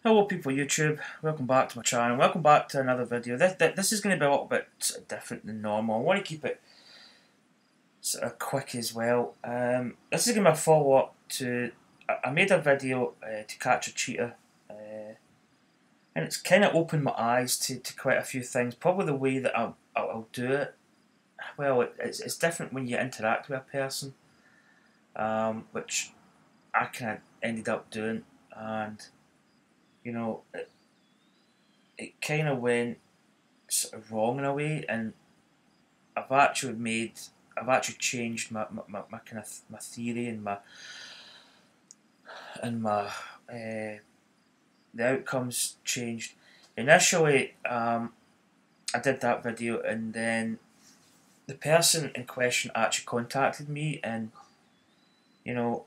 Hello people YouTube, welcome back to my channel, welcome back to another video. This is going to be a little bit different than normal. I want to keep it sort of quick as well. This is going to be a follow up to, I made a video to catch a cheater, and it's kind of opened my eyes to quite a few things. Probably the way that I'll do it, well it's different when you interact with a person, which I kind of ended up doing, and you know, it kind of went sort of wrong in a way, and I've actually changed my kind of my theory and my the outcomes changed. Initially, I did that video, and then the person in question actually contacted me, and you know,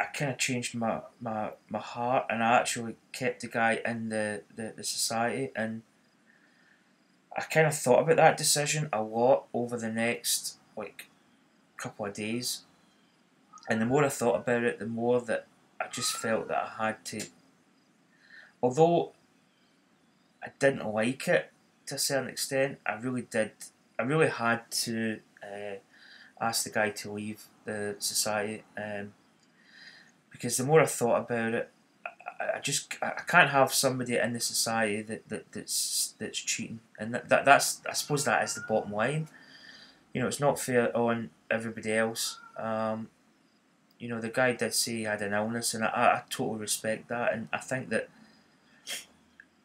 I kind of changed my heart, and I actually kept the guy in the society, and I kind of thought about that decision a lot over the next couple of days, and the more I thought about it, the more that I just felt that I had to, although I didn't like it to a certain extent, I really had to ask the guy to leave the society, because the more I thought about it, I can't have somebody in the society that's cheating, and that's, I suppose that is the bottom line. You know, it's not fair on everybody else. You know, the guy did say he had an illness, and I totally respect that, and I think that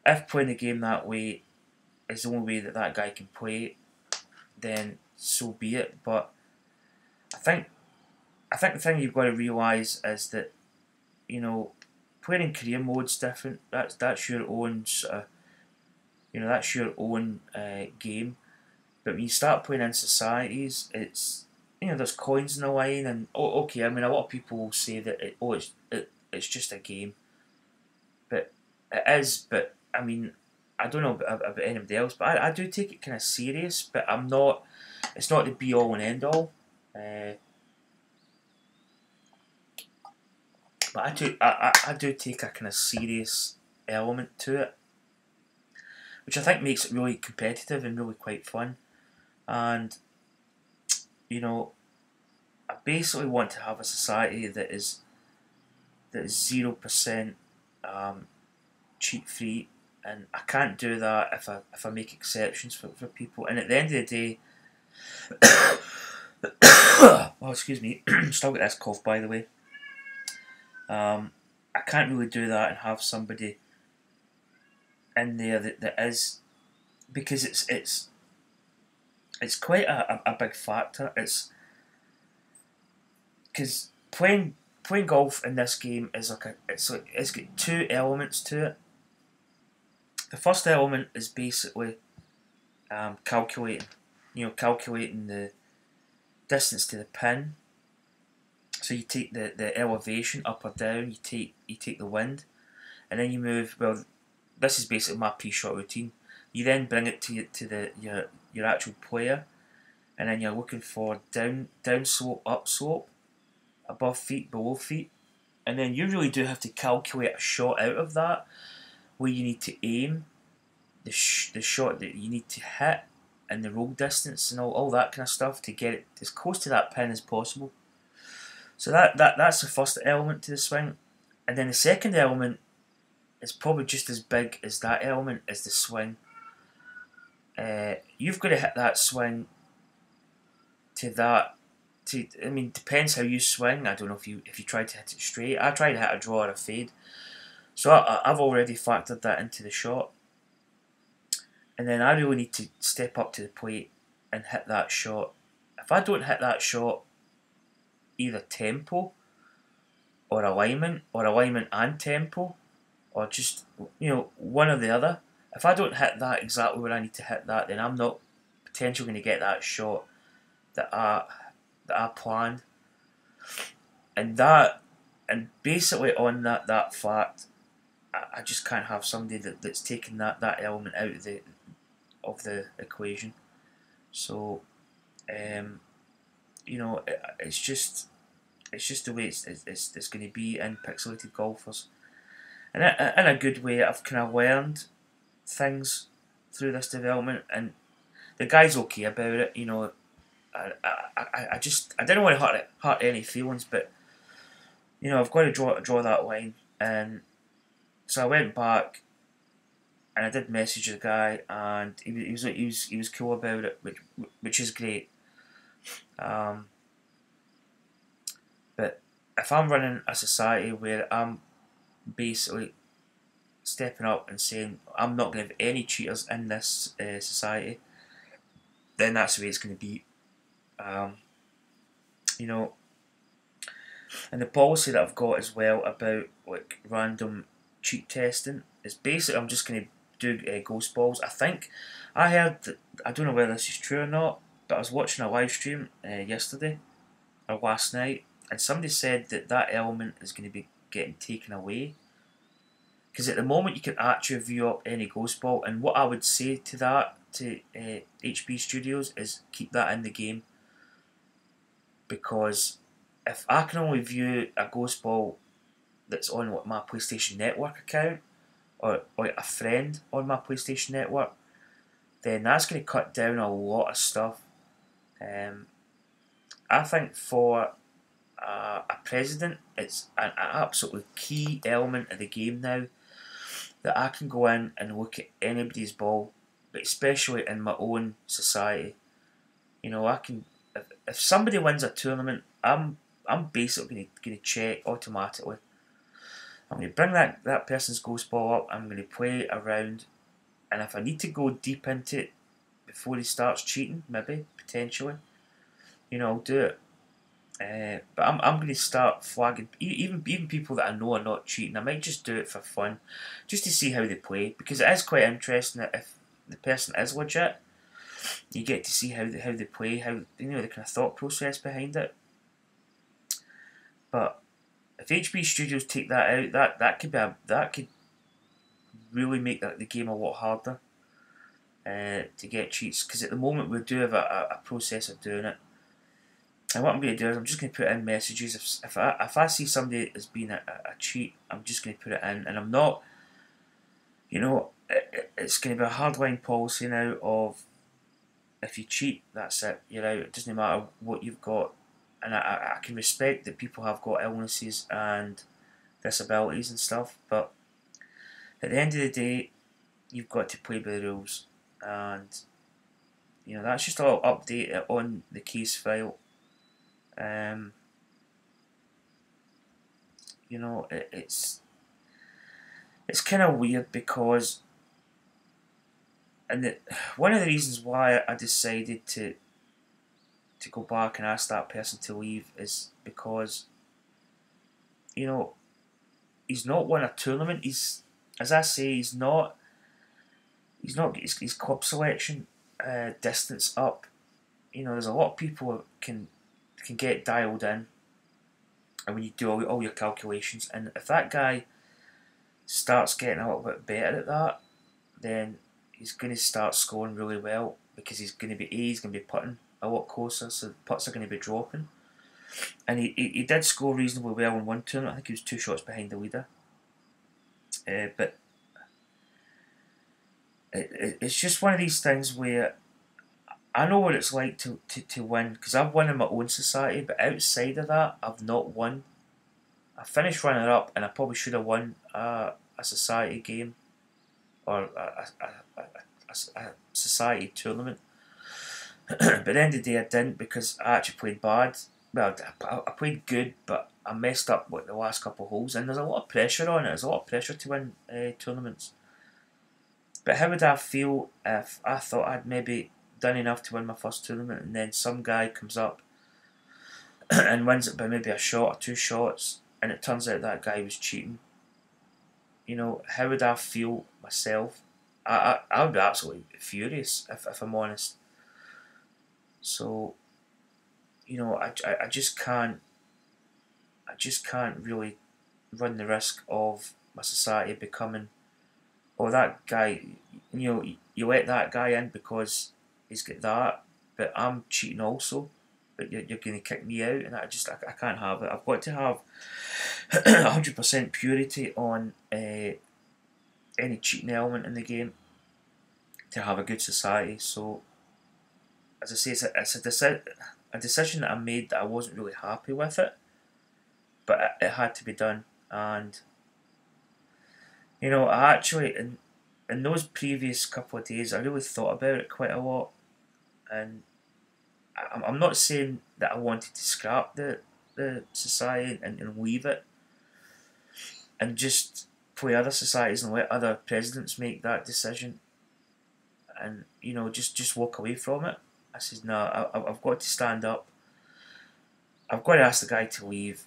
if playing the game that way is the only way that that guy can play it, then so be it. But I think the thing you've got to realise is that, you know, playing in career mode's different. That's your own sort of, you know, that's your own game. But when you start playing in societies, it's, you know, there's coins in the line, and okay, I mean, a lot of people will say that it's just a game, but it is. But I mean, I don't know about anybody else, but I do take it kind of serious. But I'm not. It's not the be all and end all. But I do take a kind of serious element to it, which I think makes it really competitive and really quite fun. And you know, I basically want to have a society that is 0% cheat free, and I can't do that if I make exceptions for people. And at the end of the day, oh excuse me, still got this cough by the way. I can't really do that and have somebody in there that is, because it's quite a big factor. It's because playing golf in this game is it's got two elements to it. The first element is basically calculating, calculating the distance to the pin. So you take the elevation up or down, you take the wind, and then you move. Well, this is basically my pre-shot routine. You then bring it to your actual player, and then you're looking for down slope, up slope, above feet, below feet, and then you really do have to calculate a shot out of that, where you need to aim, the shot that you need to hit, and the roll distance and all that kind of stuff to get it as close to that pin as possible. So that's the first element to the swing, and then the second element is probably just as big as that element, is the swing. You've got to hit that swing to that. I mean, depends how you swing. I don't know if you try to hit it straight. I try to hit a draw or a fade, so I've already factored that into the shot, and then I really need to step up to the plate and hit that shot. If I don't hit that shot, either tempo or alignment and tempo, or just, you know, one or the other. If I don't hit that exactly where I need to hit that, then I'm not potentially going to get that shot that I planned. And basically on that fact, I just can't have somebody that's taken that element out of the equation. So you know, it's just the way it's going to be in Pixelated Golfers. And in a good way, I've kind of learned things through this development, and the guy's okay about it. You know, I didn't want to hurt any feelings, but you know, I've got to draw that line. And so I went back and I did message the guy, and he was cool about it, which is great. But if I'm running a society where I'm basically stepping up and saying I'm not going to have any cheaters in this society, then that's the way it's going to be. You know, and the policy that I've got as well about like random cheat testing is basically I'm just going to do ghost balls. I think I heard that, I don't know whether this is true or not, but I was watching a live stream yesterday or last night, and somebody said that that element is going to be getting taken away. Because at the moment you can actually view up any ghost ball, and what I would say to that, to HB Studios, is keep that in the game. Because if I can only view a ghost ball that's on what, my PlayStation Network account, or a friend on my PlayStation Network, then that's going to cut down a lot of stuff. I think for a president, it's an absolutely key element of the game now, that I can go in and look at anybody's ball, but especially in my own society. You know, I can, if somebody wins a tournament, I'm basically going to check automatically. I'm going to bring that person's ghost ball up, I'm going to play around, and if I need to go deep into it before he starts cheating, maybe, potentially, you know, I'll do it. But I'm going to start flagging even people that I know are not cheating. I might just do it for fun, just to see how they play, because it is quite interesting that if the person is legit, you get to see how they play, how, you know, the kind of thought process behind it. But if HB Studios take that out, that could really make the game a lot harder to get cheats, because at the moment we do have a process of doing it. And what I'm going to do is I'm just going to put in messages. If I see somebody as being a cheat, I'm just going to put it in, and I'm not, you know, it's going to be a hardline policy now of, if you cheat, that's it, you're out. It doesn't matter what you've got, and I can respect that people have got illnesses and disabilities and stuff, but at the end of the day, you've got to play by the rules, and you know, that's just a little update on the case file. You know, it's kind of weird, because, and one of the reasons why I decided to go back and ask that person to leave is because, you know, he's not won a tournament. He's, as I say, he's not got his club selection distance up. You know, there's a lot of people who can get dialed in, and when you do all your calculations, and if that guy starts getting a little bit better at that, then he's going to start scoring really well, because he's going to be putting a lot closer, so the putts are going to be dropping. And he did score reasonably well in one tournament. I think he was 2 shots behind the leader. But it's just one of these things where I know what it's like to win, because I've won in my own society, but outside of that, I've not won. I finished runner up, and I probably should have won a society game, or a society tournament. But at the end of the day, I didn't, because I actually played bad. Well, I played good, but I messed up with the last couple of holes, and there's a lot of pressure on it. There's a lot of pressure to win tournaments. But how would I feel if I thought I'd maybe done enough to win my first tournament, and then some guy comes up and wins it by maybe a shot or 2 shots, and it turns out that guy was cheating? You know, how would I feel myself? I would be absolutely furious, if I'm honest. So, you know, I just can't really run the risk of my society becoming, oh, that guy, you know, you let that guy in because he's got that, but I'm cheating also, but you're going to kick me out, and I can't have it. I've got to have 100% purity on any cheating element in the game to have a good society. So, as I say, it's a decision that I made that I wasn't really happy with it, but it had to be done. And you know, I actually in those previous couple of days, I really thought about it quite a lot, and I'm not saying that I wanted to scrap the society and leave it and just play other societies and let other presidents make that decision, and you know, just walk away from it. I said, no, I've got to stand up. I've got to ask the guy to leave,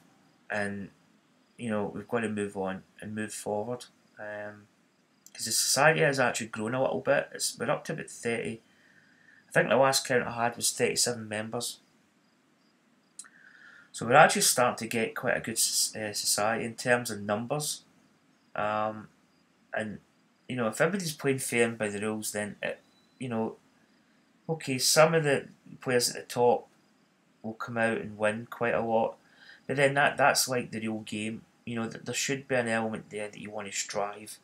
and you know, we've got to move on and move forward. Because the society has actually grown a little bit. We're up to about 30. I think the last count I had was 37 members. So we're actually starting to get quite a good society in terms of numbers. And you know, if everybody's playing fair and by the rules, then you know, okay, some of the players at the top will come out and win quite a lot, but then that's like the real game. You know, there should be an element there that you want to strive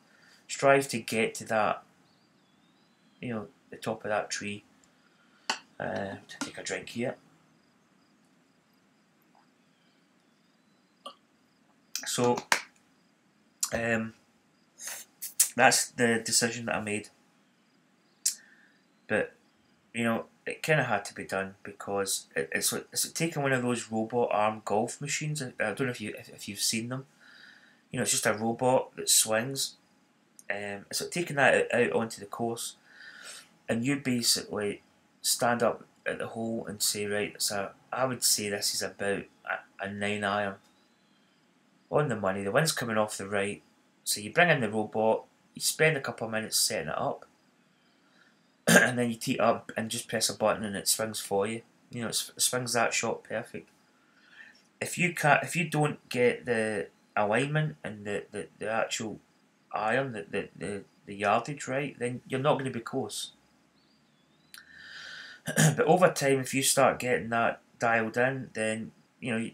to get to that, you know, the top of that tree. To take a drink here. So, that's the decision that I made. But you know, it kind of had to be done because it's like taking one of those robot armed golf machines. I don't know if you've seen them. You know, it's just a robot that swings. It's like taking that out onto the course, and you basically stand up at the hole and say, right, so I would say this is about a 9-iron. On the money, the wind's coming off the right, so you bring in the robot, you spend a couple of minutes setting it up, and then you tee it up and just press a button and it swings for you. You know, it swings that shot perfect. If you don't get the alignment and the actual iron, the yardage right, then you're not going to be close. But over time, if you start getting that dialed in, then you know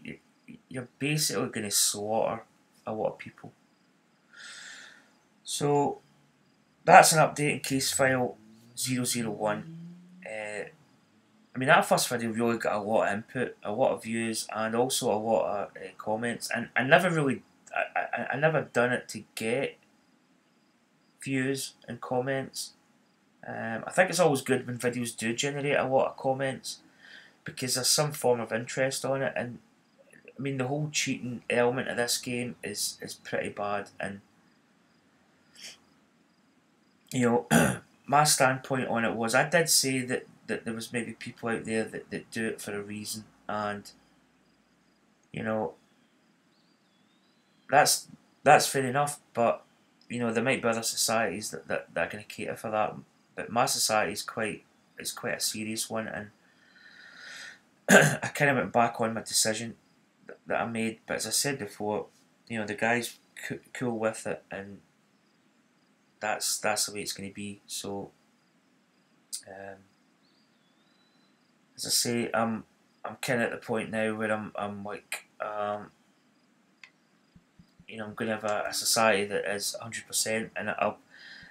you're basically going to slaughter a lot of people. So that's an update in case file 001. I mean, that first video really got a lot of input, a lot of views, and also a lot of comments. And I never really, I never done it to get views and comments. I think it's always good when videos do generate a lot of comments because there's some form of interest on it. And I mean, the whole cheating element of this game is pretty bad. And you know, my standpoint on it was I did say that there was maybe people out there that do it for a reason, and you know, that's fair enough. But you know, there might be other societies that are going to cater for that. But my society is quite a serious one, and I kind of went back on my decision that I made. But as I said before, you know, the guy's cool with it, and that's the way it's going to be. So, as I say, I'm kind of at the point now where I'm like, you know, I'm going to have a society that is 100%, and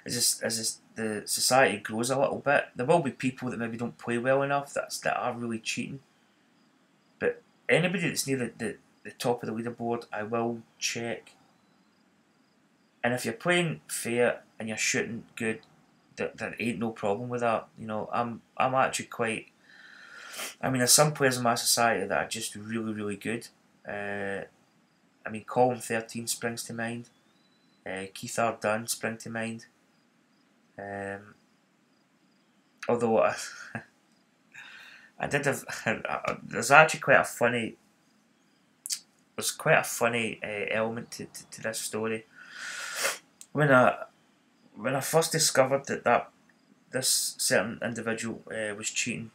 as the society grows a little bit, there will be people that maybe don't play well enough that are really cheating. But anybody that's near the top of the leaderboard, I will check. And if you're playing fair and you're shooting good, there ain't no problem with that. You know, I'm actually quite. I mean, there's some players in my society that are just really, really good. I mean, Column 13 springs to mind. Keith R. Dunn springs to mind. Although I did have, there's actually quite a funny. There's quite a funny element to this story. When I first discovered that this certain individual was cheating,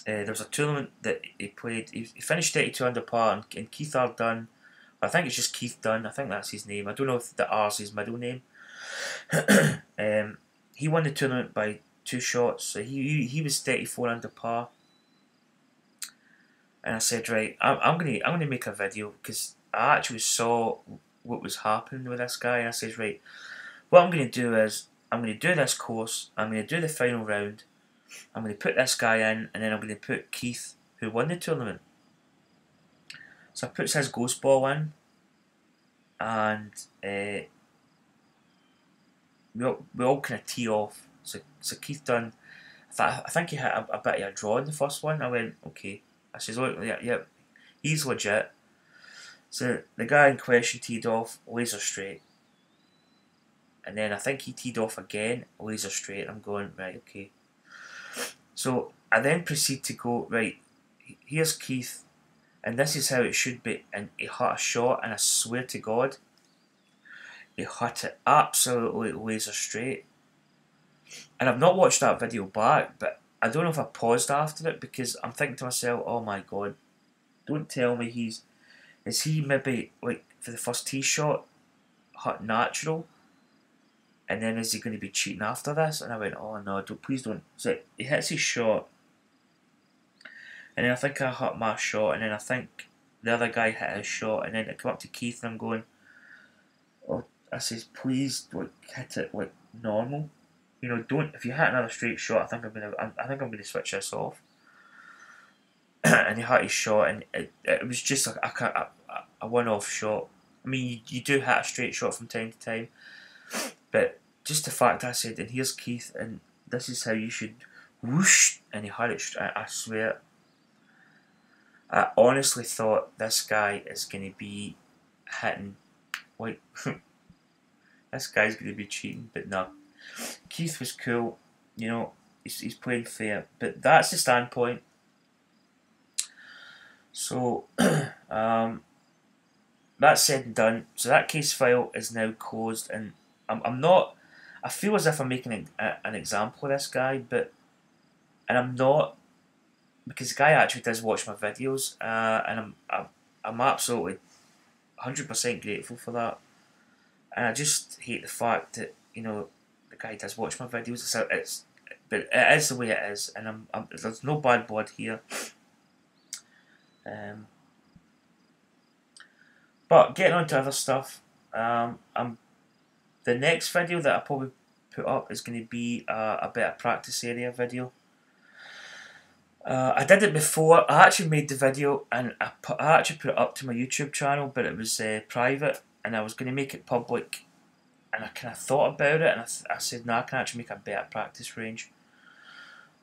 there was a tournament that he played. He finished 32 under par, and Keith R. Dunn, I think it's just Keith Dunn, I think that's his name. I don't know if the R's his middle name. He won the tournament by 2 shots, so he was 34 under par. And I said, right, I'm gonna make a video because I actually saw what was happening with this guy. And I says, right, what I'm going to do is, I'm going to do this course, I'm going to do the final round, I'm going to put this guy in, and then I'm going to put Keith, who won the tournament. So I puts his ghost ball in, and we all kind of tee off. So Keith done, I think he had a bit of a draw in the first one. I went, okay. I says, look, yeah, he's legit. So the guy in question teed off, laser straight. And then I think he teed off again, laser straight. I'm going, right, okay. So I then proceed to go, right, here's Keith, and this is how it should be. And he hit a shot, and I swear to God, he hit it absolutely laser straight. And I've not watched that video back, but I don't know if I paused after it, because I'm thinking to myself, oh my God, don't tell me is he maybe, like, for the first tee shot, hit natural? And then is he going to be cheating after this? And I went, oh no, please don't. So he hits his shot, and then I think I hit my shot, and then I think the other guy hit his shot, and then it came up to Keith, and I'm going, oh, I says, please, like, hit it like normal. You know, don't. If you hit another straight shot, I think I'm gonna switch this off. And he hit his shot, and it was just a one-off shot. I mean, you do hit a straight shot from time to time, but just the fact I said, and here's Keith, and this is how you should whoosh, and he hit it. I swear, I honestly thought this guy is going to be hitting like this guy's going to be cheating, but no. Keith was cool, you know. He's playing fair, but that's the standpoint. So that's said and done. So that case file is now closed, and I'm not. I feel as if I'm making an example of this guy, and I'm not, because the guy actually does watch my videos, and I'm absolutely 100% grateful for that. And I just hate the fact that, you know, the guy does watch my videos. But it is the way it is, and there's no bad blood here. But getting on to other stuff, the next video that I probably put up is going to be a bit of practice area video. I did it before. I actually made the video, and I actually put it up to my YouTube channel, but it was private, and I was going to make it public. And I kind of thought about it, and I said, nah, I can actually make a better practice range.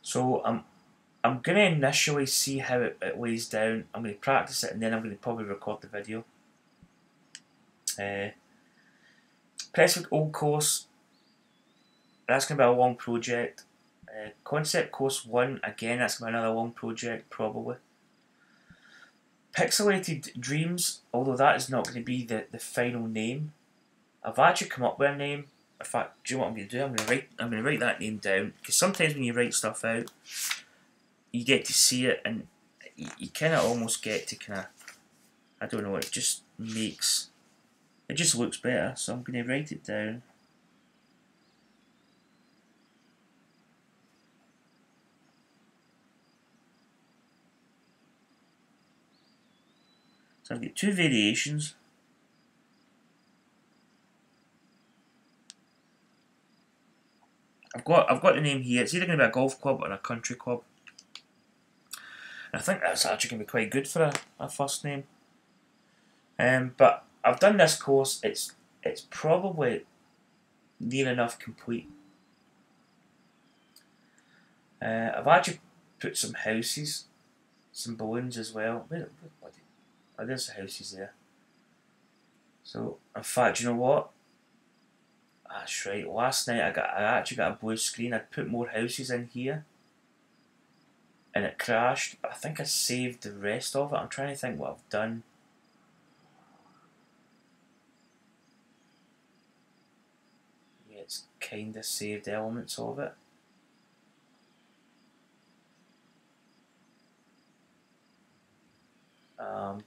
So I'm going to initially see how it weighs down. I'm going to practice it, and then I'm going to probably record the video. Presswick Old Course, that's going to be a long project. Concept Course 1, again, that's going to be another long project, probably. Pixelated Dreams, although that is not going to be the final name. I've actually come up with a name. In fact, do you know what I'm going to do? I'm going to write that name down, because sometimes when you write stuff out, you get to see it, and you kind of almost get to kind of, I don't know, it just looks better. So I'm going to write it down. So I've got two variations. I've got the name here. It's either going to be a golf club or a country club. And I think that's actually going to be quite good for a first name. But I've done this course. It's probably near enough complete. I've actually put some houses, some balloons as well. Oh, there's the houses there. So, in fact, you know what? That's right. Last night I actually got a blue screen. I'd put more houses in here, and it crashed. But I think I saved the rest of it. I'm trying to think what I've done. Yeah, it's kind of saved elements of it.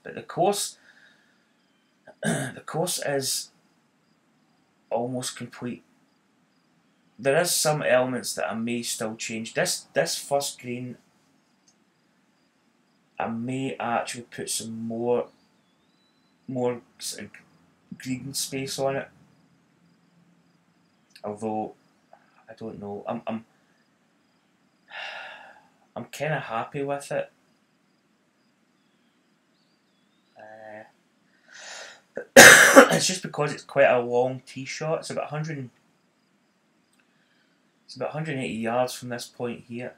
But the course is almost complete. There is some elements that I may still change. This first green, I may actually put some more more sort of green space on it. Although I don't know, I'm kind of happy with it. It's just because it's quite a long tee shot. It's about 180 yards from this point here.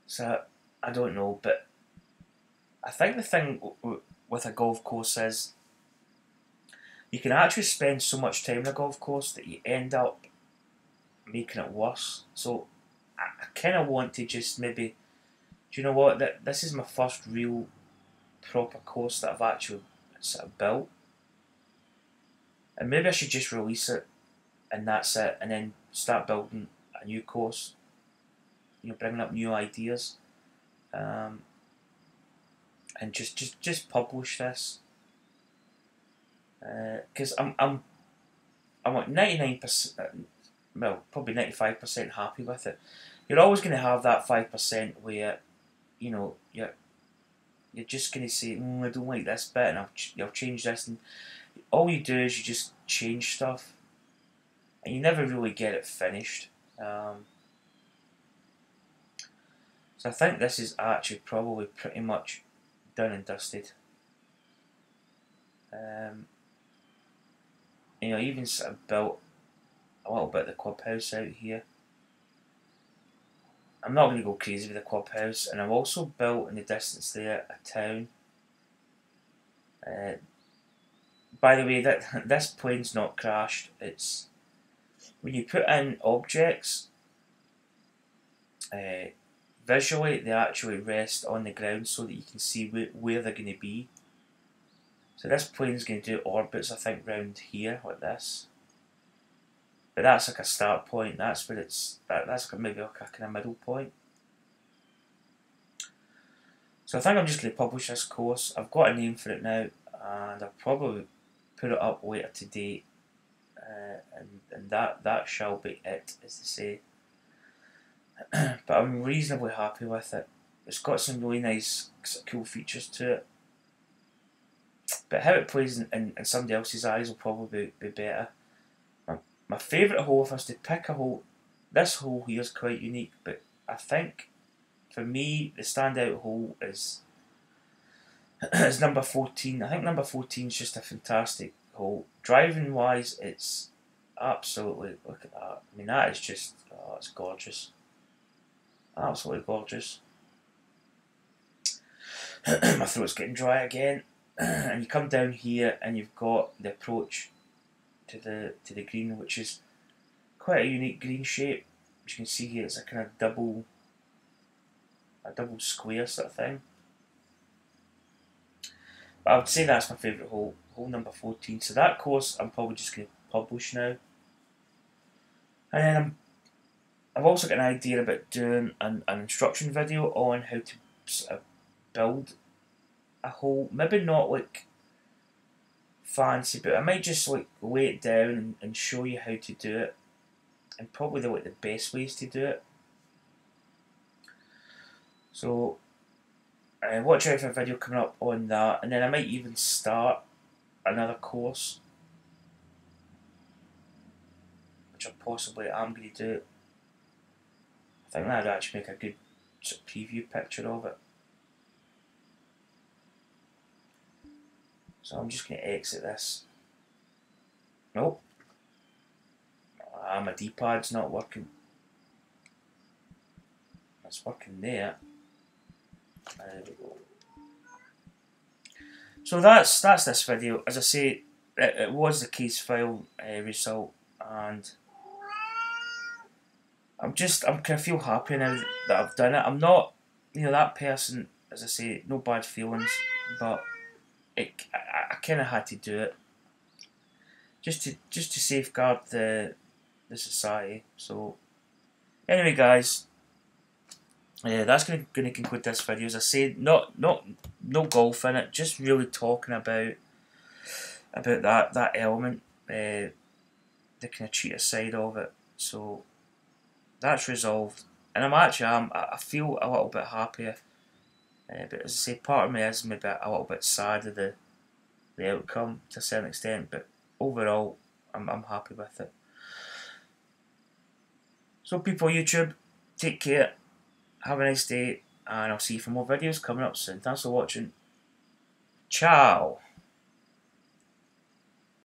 So I don't know, but I think the thing with a golf course is you can actually spend so much time in a golf course that you end up making it worse. So I kind of want to just maybe, do you know what? This is my first real proper course that I've actually sort of built, and maybe I should just release it, and that's it, and then start building a new course. You know, bringing up new ideas, and just publish this, because I'm like 99%, well, probably 95% happy with it. You're always going to have that 5% where, you know, you're just going to say, I don't like this bit, and I'll change this, and all you do is you just change stuff, and you never really get it finished. So I think this is actually probably pretty much done and dusted. You know, even sort of built a little bit of the clubhouse out here. I'm not going to go crazy with the clubhouse, and I've also built in the distance there a town. By the way, that this plane's not crashed. It's when you put in objects, visually they actually rest on the ground so that you can see where they're going to be. So this plane's going to do orbits, I think, round here like this. But that's like a start point. That's where that's maybe like a kind of middle point. So I think I'm just going to publish this course. I've got a name for it now, and I'll probably put it up later today. And that shall be it, as they say. But I'm reasonably happy with it. It's got some really nice, cool features to it. But how it plays in somebody else's eyes will probably be better. My favourite hole, if I was to pick a hole, this hole here is quite unique, but I think for me the standout hole is number 14. I think number 14 is just a fantastic hole. Driving wise, it's absolutely, look at that. I mean, that is just, oh, it's gorgeous. Absolutely gorgeous. My throat's getting dry again. And you come down here and you've got the approach to the green, which is quite a unique green shape. As you can see here, it's a kind of double square sort of thing. But I would say that's my favourite hole, hole number 14. So that course I'm probably just going to publish now. And then I've also got an idea about doing an instruction video on how to sort of build a hole. Maybe not like fancy, but I might just like lay it down and show you how to do it, and probably the best ways to do it. So watch out for a video coming up on that, and then I might even start another course, which I possibly am going to do. I think that would actually make a good sort of preview picture of it. So I'm just going to exit this. Nope. My D-pad's not working. It's working there. There we go. So that's this video. As I say, it was the case file result, and I'm kind of feel happy now that I've done it. I'm not, you know, that person. As I say, no bad feelings, but I kind of had to do it just to safeguard the society. So anyway, guys, that's going to conclude this video. As I say, no golf in it, just really talking about that element, the kind of cheater side of it. So that's resolved, and I feel a little bit happier. But as I say, part of me is maybe a little bit sad of the outcome to a certain extent, but overall, I'm happy with it. So people, YouTube, take care, have a nice day, and I'll see you for more videos coming up soon. Thanks for watching. Ciao!